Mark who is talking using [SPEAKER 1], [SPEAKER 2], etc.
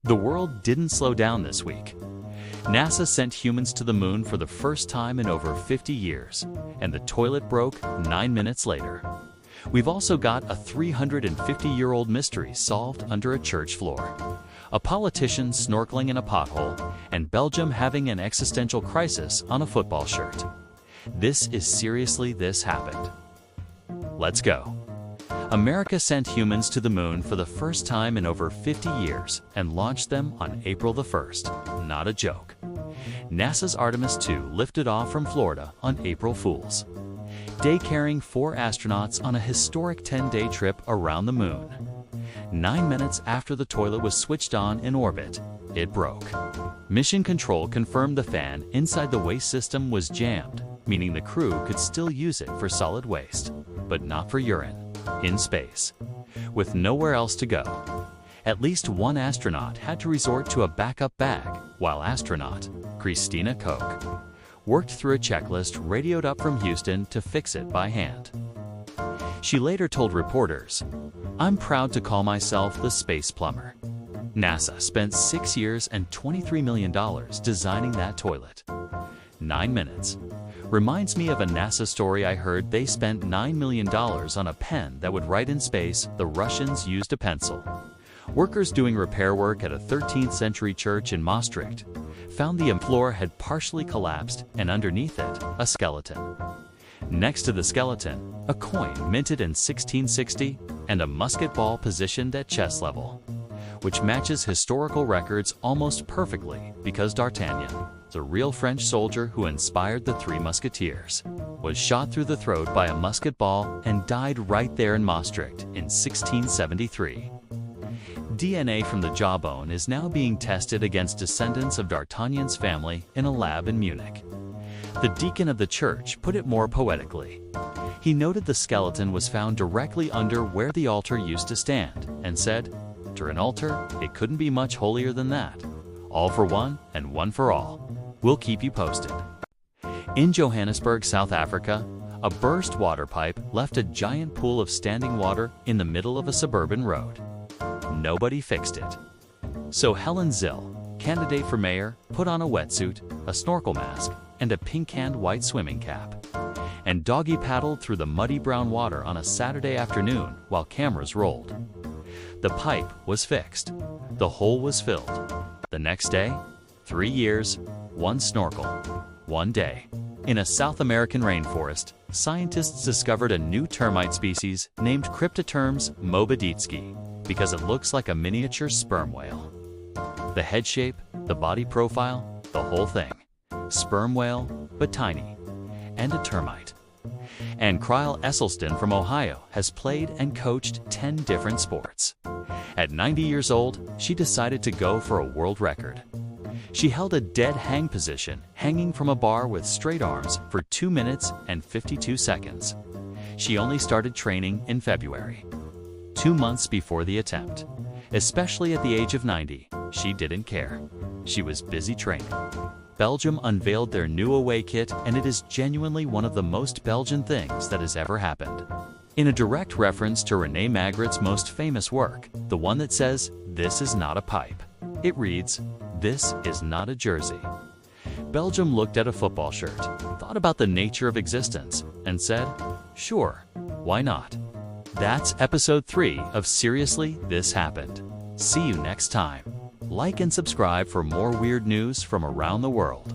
[SPEAKER 1] The world didn't slow down this week. NASA sent humans to the moon for the first time in over 50 years, and the toilet broke 9 minutes later. We've also got a 350-year-old mystery solved under a church floor, a politician snorkeling in a pothole, and Belgium having an existential crisis on a football shirt. This is Seriously This Happened. Let's go. America sent humans to the moon for the first time in over 50 years and launched them on April the 1st. Not a joke. NASA's Artemis II lifted off from Florida on April Fool's Day, carrying 4 astronauts on a historic 10-day trip around the moon. 9 minutes after the toilet was switched on in orbit, it broke. Mission Control confirmed the fan inside the waste system was jammed, meaning the crew could still use it for solid waste, but not for urine, in space. With nowhere else to go, at least one astronaut had to resort to a backup bag, while astronaut Christina Koch worked through a checklist radioed up from Houston to fix it by hand. She later told reporters, "I'm proud to call myself the space plumber." NASA spent 6 years and $23 million designing that toilet. 9 minutes. Reminds me of a NASA story I heard. They spent $9 million on a pen that would write in space. The Russians used a pencil. Workers doing repair work at a 13th century church in Maastricht found the floor had partially collapsed and underneath it, a skeleton. Next to the skeleton, a coin minted in 1660 and a musket ball positioned at chest level, which matches historical records almost perfectly because D'Artagnan, the real French soldier who inspired the Three Musketeers, was shot through the throat by a musket ball and died right there in Maastricht in 1673. DNA from the jawbone is now being tested against descendants of D'Artagnan's family in a lab in Munich. The deacon of the church put it more poetically. He noted the skeleton was found directly under where the altar used to stand and said, "To an altar, it couldn't be much holier than that. All for one and one for all. We'll keep you posted." In Johannesburg, South Africa, a burst water pipe left a giant pool of standing water in the middle of a suburban road. Nobody fixed it. So Helen Zille, candidate for mayor, put on a wetsuit, a snorkel mask, and a pink and white swimming cap, and doggy paddled through the muddy brown water on a Saturday afternoon while cameras rolled. The pipe was fixed. The hole was filled. The next day, 3 years, 1 snorkel, 1 day. In a South American rainforest, scientists discovered a new termite species named Cryptoterms mobeditsky because it looks like a miniature sperm whale. The head shape, the body profile, the whole thing. Sperm whale, but tiny. And a termite. And Kryle Esselstyn from Ohio has played and coached 10 different sports. At 90 years old, she decided to go for a world record. She held a dead hang position, hanging from a bar with straight arms for 2 minutes and 52 seconds. She only started training in February, 2 months before the attempt. Especially at the age of 90, she didn't care. She was busy training. Belgium unveiled their new away kit, and it is genuinely one of the most Belgian things that has ever happened. In a direct reference to Rene Magritte's most famous work, the one that says, "This is not a pipe," it reads, "This is not a jersey." Belgium looked at a football shirt, thought about the nature of existence, and said, "Sure, why not?" That's episode 3 of Seriously This Happened. See you next time. Like and subscribe for more weird news from around the world.